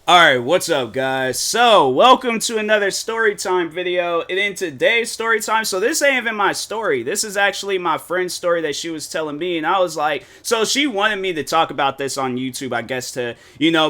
Alright, what's up guys? So, welcome to another Storytime video, and in today's Storytime, so this ain't even my story, this is actually my friend's story that she was telling me, and I was like, so she wanted me to talk about this on YouTube, I guess to,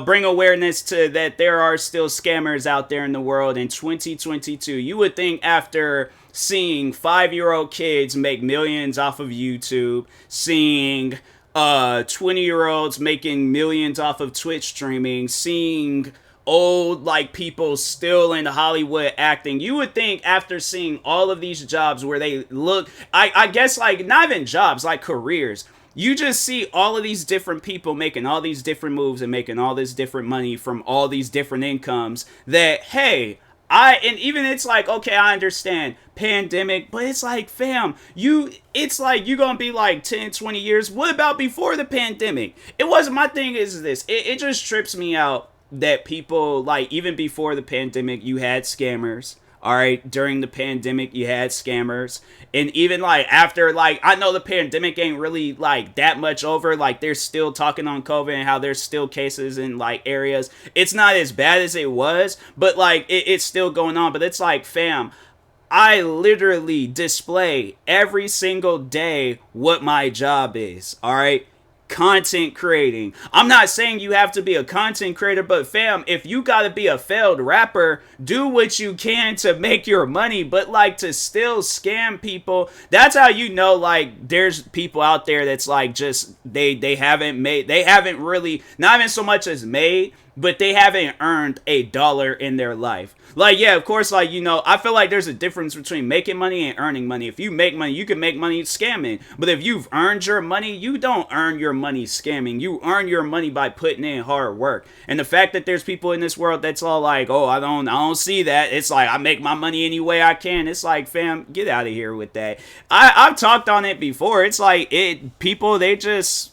bring awareness to that there are still scammers out there in the world in 2022. You would think after seeing 5-year-old kids make millions off of YouTube, seeing 20-year-olds making millions off of Twitch streaming, seeing old like people still in Hollywood acting. You would think after seeing all of these jobs where they look, I guess like not even jobs, like careers. You just see all of these different people making all these different moves and making all this different money from all these different incomes that, hey, and even it's like, okay, I understand pandemic, but it's like, fam, it's like you gonna be like 10, 20 years. What about before the pandemic? It wasn't, my thing is this, it just trips me out that people, like, even before the pandemic, you had scammers. All right, during the pandemic, you had scammers. And even like after, like, I know the pandemic ain't really like that much over. Like, they're still talking on COVID and how there's still cases in like areas. It's not as bad as it was, but like it's still going on. But it's like, fam, I literally display every single day what my job is. All right. Content creating. I'm not saying you have to be a content creator, but fam, if you gotta be a failed rapper, do what you can to make your money, but like to still scam people, that's how you know like there's people out there that's like just they haven't really, not even so much as made, but they haven't earned $1 in their life. Like, yeah, of course, like, I feel like there's a difference between making money and earning money. If you make money, you can make money scamming. But if you've earned your money, you don't earn your money scamming. You earn your money by putting in hard work. And the fact that there's people in this world that's all like, oh, I don't see that. It's like, I make my money any way I can. It's like, fam, get out of here with that. I've talked on it before. It's like, people, they scammers,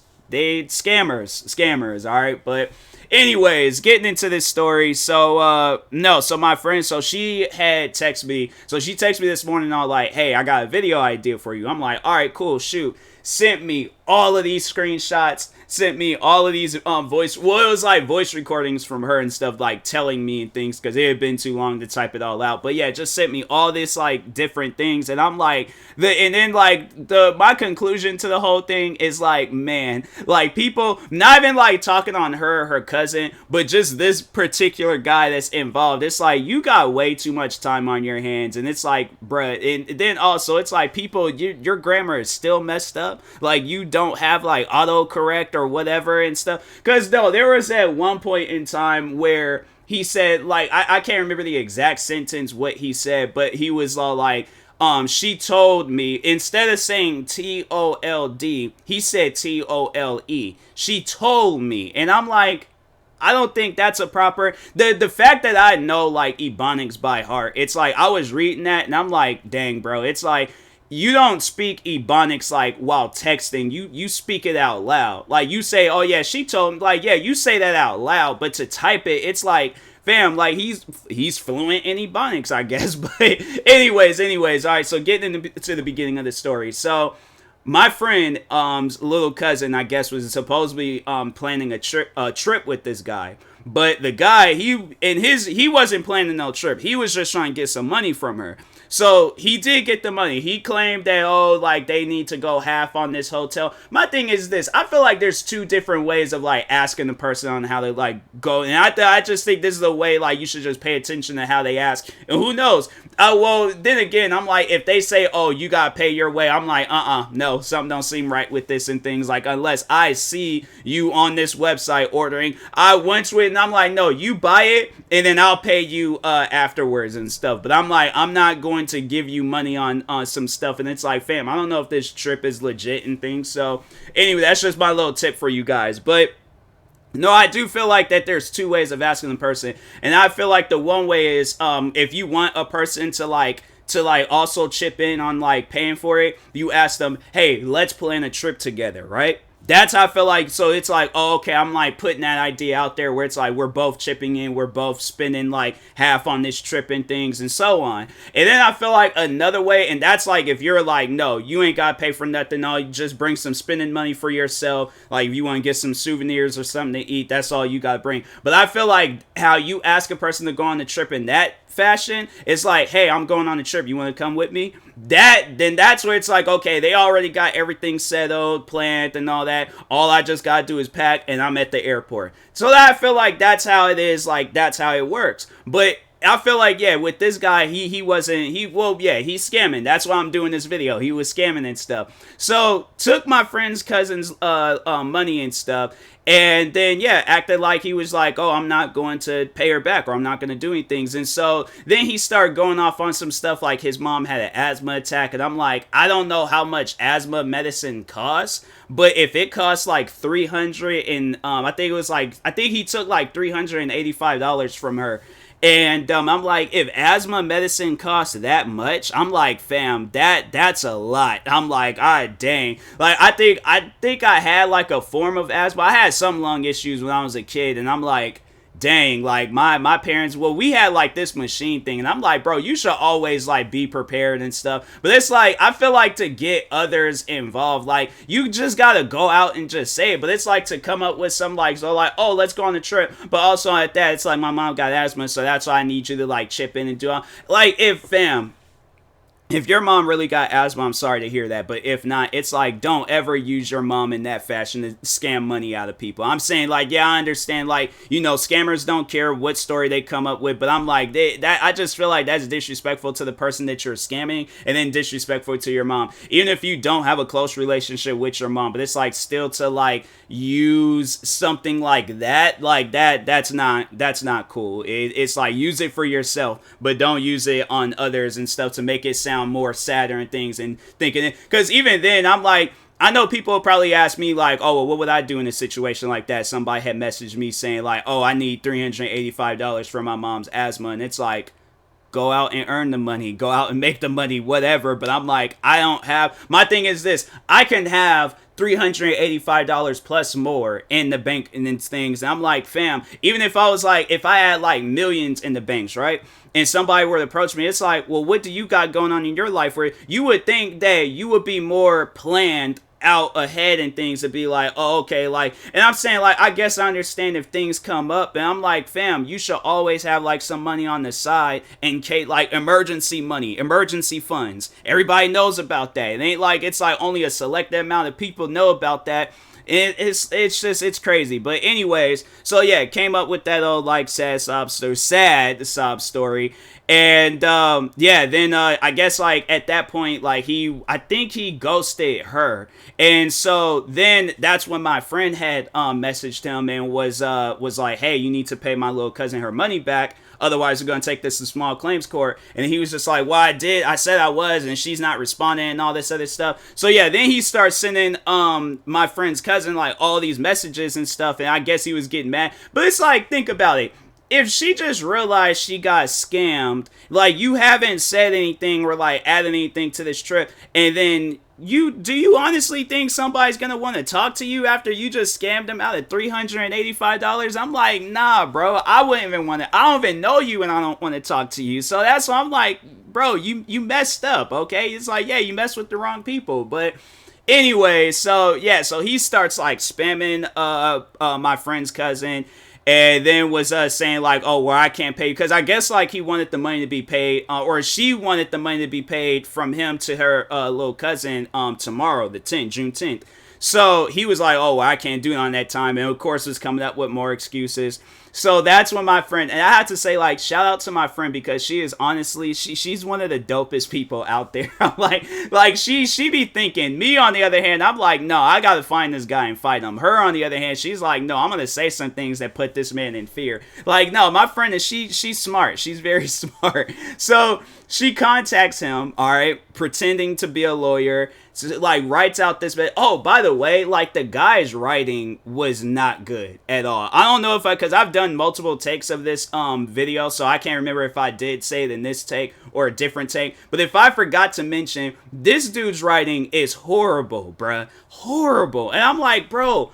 all right? But anyways, getting into this story. So my friend, so she had texted me. So she texted me this morning all like, hey, I got a video idea for you. I'm like, all right, cool, shoot. Sent me all of these screenshots, sent me all of these it was like voice recordings from her and stuff, like telling me and things, because it had been too long to type it all out. But yeah, just sent me all this like different things, and I'm like, my conclusion to the whole thing is like, man, like people not even like talking on her cousin, but just this particular guy that's involved. It's like, you got way too much time on your hands, and it's like, bruh, and then also it's like, people, your grammar is still messed up. Like, you don't have like autocorrect or whatever and stuff. Because no, there was at one point in time where he said, like, I can't remember the exact sentence what he said, but he was all like, she told me, instead of saying T-O-L-D, he said T-O-L-E. She told me. And I'm like, I don't think that's a proper, the fact that I know like Ebonics by heart, it's like, I was reading that and I'm like, dang, bro, it's like, you don't speak Ebonics like while texting. You speak it out loud. Like, you say, oh yeah, she told me, like, yeah, you say that out loud, but to type it, it's like, fam, like, he's fluent in Ebonics, I guess. But anyways, all right, so getting into the beginning of the story. So my friend, little cousin, I guess, was supposedly planning a trip with this guy. But the guy, he wasn't planning no trip. He was just trying to get some money from her. So he did get the money. He claimed that, oh, like, they need to go half on this hotel. My thing is this. I feel like there's two different ways of, like, asking the person on how they, like, go. And I just think this is the way, like, you should just pay attention to how they ask. And who knows? Well, then again, I'm like, if they say, oh, you gotta pay your way, I'm like, no, something don't seem right with this and things. Like, unless I see you on this website ordering, I went to it and I'm like, no, you buy it and then I'll pay you afterwards and stuff. But I'm like, I'm not going to give you money on some stuff. And it's like, fam, I don't know if this trip is legit and things. So anyway, that's just my little tip for you guys. But no, I do feel like that there's two ways of asking the person. And I feel like the one way is if you want a person to like also chip in on like paying for it, you ask them, hey, let's plan a trip together, right? that's how I feel like. So it's like, oh, okay, I'm like putting that idea out there where it's like we're both chipping in, we're both spending like half on this trip and things and so on. And then I feel like another way, and that's like if you're like, no, you ain't gotta pay for nothing, all you just bring some spending money for yourself. Like if you want to get some souvenirs or something to eat, that's all you gotta bring. But I feel like how you ask a person to go on the trip in that fashion, it's like, hey, I'm going on a trip, you want to come with me? That's where it's like, okay, they already got everything settled, planned and all that. All I just gotta do is pack and I'm at the airport. So that I feel like that's how it is, like that's how it works. But I feel like, yeah, with this guy, he's scamming. That's why I'm doing this video. He was scamming and stuff. So took my friend's cousin's money and stuff, and then yeah, acted like he was like, oh, I'm not going to pay her back, or I'm not going to do anything. And so then he started going off on some stuff like his mom had an asthma attack, and I'm like, I don't know how much asthma medicine costs, but if it costs like 300 and I think he took like $385 from her. And I'm like, if asthma medicine costs that much, I'm like, fam, that's a lot. I'm like, dang. Like, I think I had like a form of asthma. I had some lung issues when I was a kid, and I'm like, dang, like my parents, well, we had like this machine thing, and I'm like, bro, you should always like be prepared and stuff. But it's like, I feel like to get others involved, like you just gotta go out and just say it. But it's like to come up with some like, so like, oh, let's go on a trip, but also at that, it's like my mom got asthma, so that's why I need you to like chip in and do all. Like, if your mom really got asthma, I'm sorry to hear that. But if not, it's like, don't ever use your mom in that fashion to scam money out of people. I'm saying, like, yeah, I understand, like, you know, scammers don't care what story they come up with. But I'm like, I just feel like that's disrespectful to the person that you're scamming, and then disrespectful to your mom. Even if you don't have a close relationship with your mom. But it's like still to like use something like that, that's not cool. It's like, use it for yourself, but don't use it on others and stuff to make it sound more sadder and things, and thinking it, because even then I'm like, I know people probably ask me like, oh, well, what would I do in a situation like that? Somebody had messaged me saying like, oh, I need $385 for my mom's asthma, and it's like, go out and earn the money, go out and make the money, whatever. But I'm like, I don't have, my thing is this, I can have $385 plus more in the bank and then things. And I'm like, fam, even if I was like, if I had like millions in the banks, right? And somebody were to approach me, it's like, well, what do you got going on in your life where you would think that you would be more planned out ahead and things to be like, oh, okay, like, and I'm saying like, I guess I understand if things come up, and I'm like, fam, you should always have like some money on the side in case, like emergency money, emergency funds. Everybody knows about that. It ain't like it's like only a select amount of people know about that. It's crazy. But anyways, so yeah, came up with that old like sad sob story. And yeah, then I guess like at that point, like I think he ghosted her. And so then that's when my friend had messaged him and was like, hey, you need to pay my little cousin her money back, otherwise we're gonna take this to small claims court. And he was just like, well, I said I was, and she's not responding and all this other stuff. So yeah, then he starts sending my friend's cousin like all these messages and stuff, and I guess he was getting mad. But it's like, think about it. If she just realized she got scammed, like you haven't said anything or like added anything to this trip, and then do you honestly think somebody's gonna want to talk to you after you just scammed them out of $385? I'm like, nah, bro, I wouldn't even want to. I don't even know you, and I don't want to talk to you. So that's why I'm like, bro, you messed up, okay? It's like, yeah, you messed with the wrong people. But anyway, so yeah, so he starts like spamming my friend's cousin. And then was saying like, oh, well, I can't pay, because I guess like he wanted the money to be paid, or she wanted the money to be paid from him to her little cousin tomorrow, June 10th. So he was like, oh, well, I can't do it on that time, and of course was coming up with more excuses. So that's when my friend, and I have to say, like, shout out to my friend, because she is honestly, she's one of the dopest people out there. I'm like she be thinking. Me, on the other hand, I'm like, no, I gotta find this guy and fight him. Her, on the other hand, she's like, no, I'm gonna say some things that put this man in fear. Like, no, my friend is, she's smart. She's very smart. So she contacts him, all right, pretending to be a lawyer. So, like, writes out this, but oh, by the way, like, the guy's writing was not good at all. I don't know if because I've done done multiple takes of this video, so I can't remember if I did say it in this take or a different take. But if I forgot to mention, this dude's writing is horrible, bruh. Horrible. And I'm like, bro,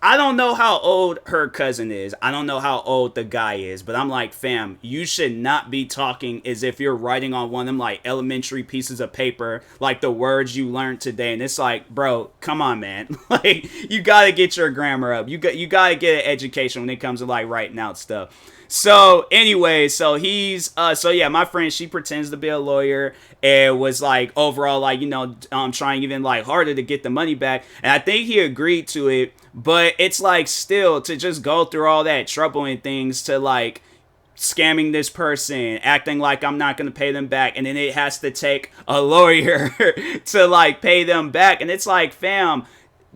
I don't know how old her cousin is. I don't know how old the guy is. But I'm like, fam, you should not be talking as if you're writing on one of them like elementary pieces of paper, like the words you learned today. And it's like, bro, come on, man. Like, you gotta get your grammar up. You gotta get an education when it comes to like writing out stuff. So anyway, so he's so yeah, my friend, she pretends to be a lawyer and was like overall like, you know, trying even like harder to get the money back. And I think he agreed to it, but it's like still to just go through all that trouble and things to like scamming this person, acting like I'm not gonna pay them back, and then it has to take a lawyer to like pay them back. And it's like, fam,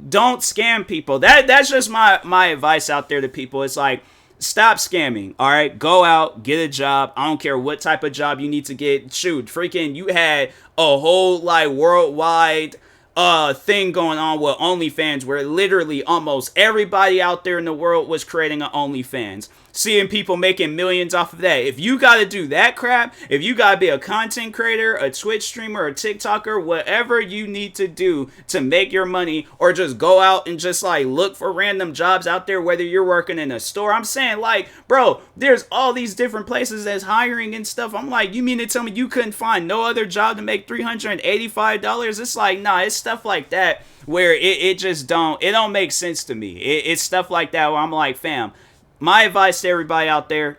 don't scam people. That's just my advice out there to people. It's like, stop scamming, all right? Go out, get a job. I don't care what type of job you need to get. Shoot, freaking, you had a whole, like, worldwide thing going on with OnlyFans where literally almost everybody out there in the world was creating an OnlyFans. Seeing people making millions off of that. If you got to do that crap, if you got to be a content creator, a Twitch streamer, a TikToker, whatever you need to do to make your money, or just go out and just like look for random jobs out there, whether you're working in a store. I'm saying, like, bro, there's all these different places that's hiring and stuff. I'm like, you mean to tell me you couldn't find no other job to make $385? It's like, nah, it's stuff like that where it just don't make sense to me. It's stuff like that where I'm like, fam, my advice to everybody out there,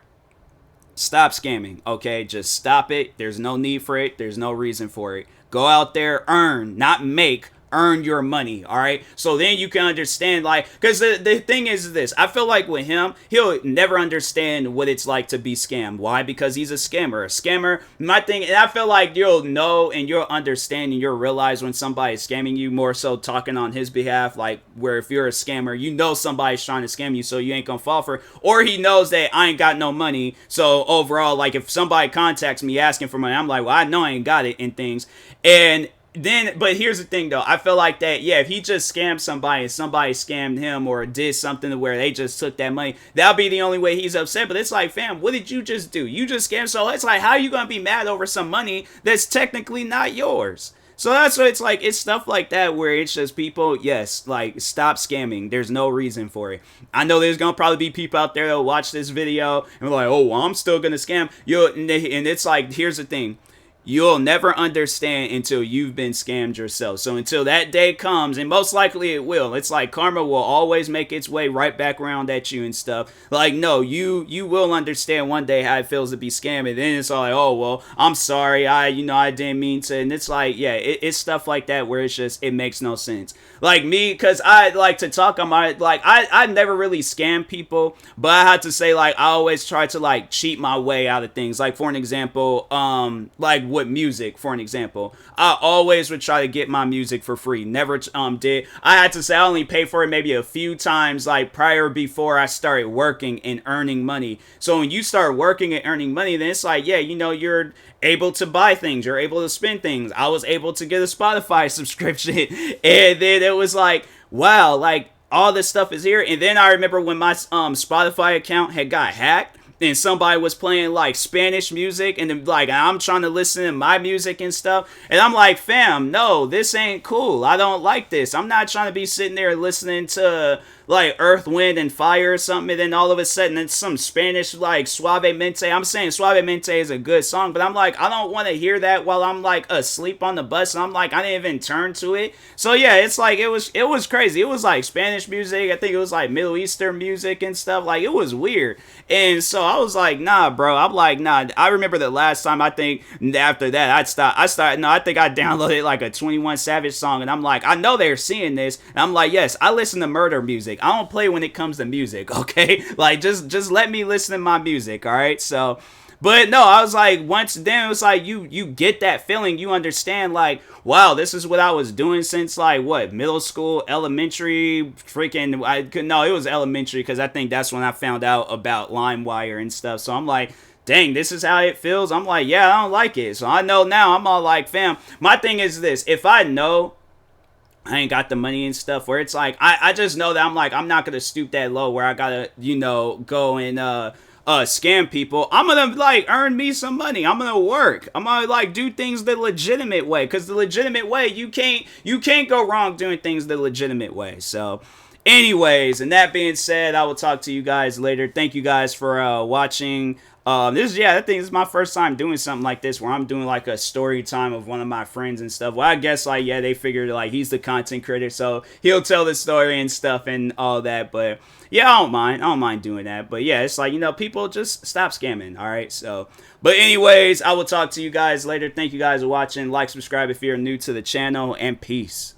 stop scamming, okay? Just stop it. There's no need for it. There's no reason for it. Go out there, earn, not make. Earn your money, all right? So then you can understand, like, because the thing is this. I feel like with him, he'll never understand what it's like to be scammed. Why? Because he's a scammer. A scammer, my thing, and I feel like you'll know and you'll understand and you'll realize when somebody's scamming you, more so talking on his behalf, like, where if you're a scammer, you know somebody's trying to scam you, so you ain't gonna fall for it. Or he knows that I ain't got no money, so overall, like, if somebody contacts me asking for money, I'm like, well, I know I ain't got it and things. And then, but here's the thing though, I feel like that, yeah, if he just scammed somebody and somebody scammed him or did something to where they just took that money, that'll be the only way he's upset. But it's like, fam, what did you just do? You just scammed. So it's like, how are you gonna be mad over some money that's technically not yours? So that's what it's like. It's stuff like that where it's just people, yes, like, stop scamming. There's no reason for it. I know there's gonna probably be people out there that'll watch this video and be like, oh, well, I'm still gonna scam you. And it's like, here's the thing. You'll never understand until you've been scammed yourself. So until that day comes, and most likely it will, it's like karma will always make its way right back around at you and stuff. Like, no, you will understand one day how it feels to be scammed. And then it's all like, oh, well, I'm sorry. I didn't mean to. And it's like, yeah, it's stuff like that where it's just, it makes no sense. Like me, because I like to talk on my, like, I never really scam people, but I have to say, like, I always try to, like, cheat my way out of things. Like, for an example, like, with music, for an example, I always would try to get my music for free. Never did. I had to say I only paid for it maybe a few times, like before I started working and earning money. So when you start working and earning money, then it's like, yeah, you're able to buy things, you're able to spend things. I was able to get a Spotify subscription, and then it was like, wow, like, all this stuff is here. And then I remember when my Spotify account had got hacked, and somebody was playing like Spanish music, and then like I'm trying to listen to my music and stuff, and I'm like, fam, no, this ain't cool. I don't like this. I'm not trying to be sitting there listening to like Earth, Wind, and Fire or something, and then all of a sudden it's some Spanish like Suavemente. I'm saying Suavemente is a good song, but I'm like, I don't want to hear that while I'm like asleep on the bus, and I'm like, I didn't even turn to it. So yeah, it's like, it was crazy. It was like Spanish music. I think it was like Middle Eastern music and stuff. Like, it was weird. And so I was like, nah, bro. I'm like, nah. I remember the last time, I think after that, I think I downloaded like a 21 Savage song, and I'm like, I know they're seeing this, and I'm like, yes, I listen to murder music. I don't play when it comes to music, okay? Like, just let me listen to my music, all right? So, but no, I was like, once then, it was like, you get that feeling, you understand, like, wow, this is what I was doing since, like, what, middle school, elementary, no, it was elementary, because I think that's when I found out about LimeWire and stuff. So I'm like, dang, this is how it feels. I'm like, yeah, I don't like it. So I know now, I'm all like, fam, my thing is this, if I know I ain't got the money and stuff, where it's like I just know that I'm like, I'm not gonna stoop that low where I gotta, you know, go and scam people. I'm gonna like earn me some money. I'm gonna work. I'm gonna like do things the legitimate way, because the legitimate way, you can't go wrong doing things the legitimate way. So anyways, and that being said, I will talk to you guys later. Thank you guys for watching. I think this is my first time doing something like this, where I'm doing like a story time of one of my friends and stuff. Well, I guess like, yeah, they figured like he's the content creator, so he'll tell the story and stuff and all that. But yeah, I don't mind doing that. But yeah, it's like, you know, people just stop scamming. All right. So, but anyways, I will talk to you guys later. Thank you guys for watching. Like, subscribe if you're new to the channel, and peace.